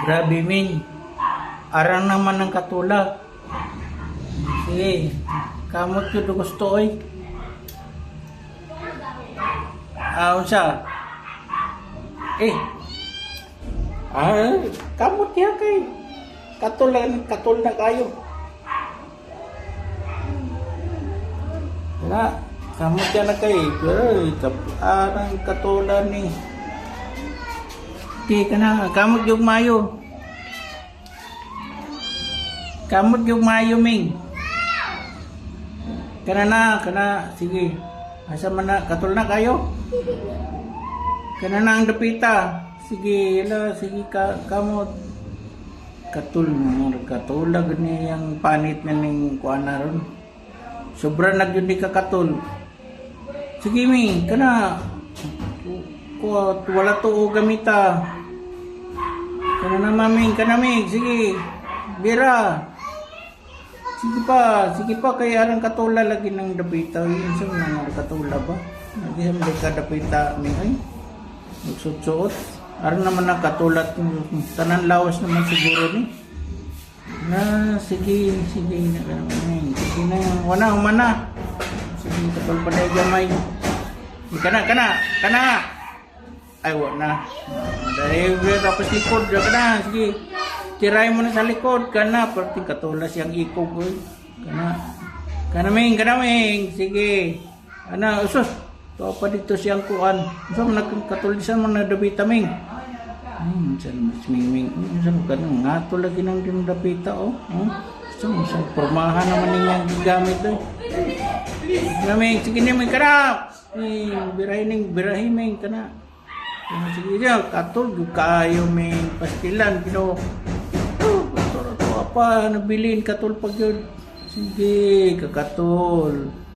Grabe, Ming. Arang naman ng katula. Sige, kamot yun gusto oy. Unsa? Kamot ya kay. Katul na kayo. Wala, kamot yan na kay. Pero, arang katula ni. Di ka na, kamot yung mayo. Kamot yung mayo, Ming. Kana, sige. Asa man na, katul na kayo. Kana na ang dapita. Sige, sige kamot. Katulag ni yung panit na ning kuana ron. Sobra na yun di ka katul. Sige, Ming, kana. Wala to gamita. Kana na maming, sige. Bira. Sige pa, kaya arang katula lagi ng dapita. Yun sa mga katula ba? Hindi sa mga dapita, Ming, ay. Magsuot-suot. Arang naman na katulat. Tanan lawas naman siguro ni. Sige na, wana, humana. Sige, katul pa na gamay. Kana. Ay, wala na. Dahil tapos likod, kana, sige. Tiray mo na sa likod, kana. Perting katulas yung ikog, oy. Kana, Ming. Sige. Kana, usos. Ito pa dito siyang kuan. Usos, nagkatulisan mo na dabita, Ming. Saan mas Ming. Saan ka nang ngato lagi ng dinadapita, oh. Saan pormahan naman niya gamit, oh. Ming, sige na, Ming, kana. Birahin, Ming, kana. Sige niya, katul, kayo, Ming. Pastilan, apa, nabilin, katul pag yun. Sige, kakatul.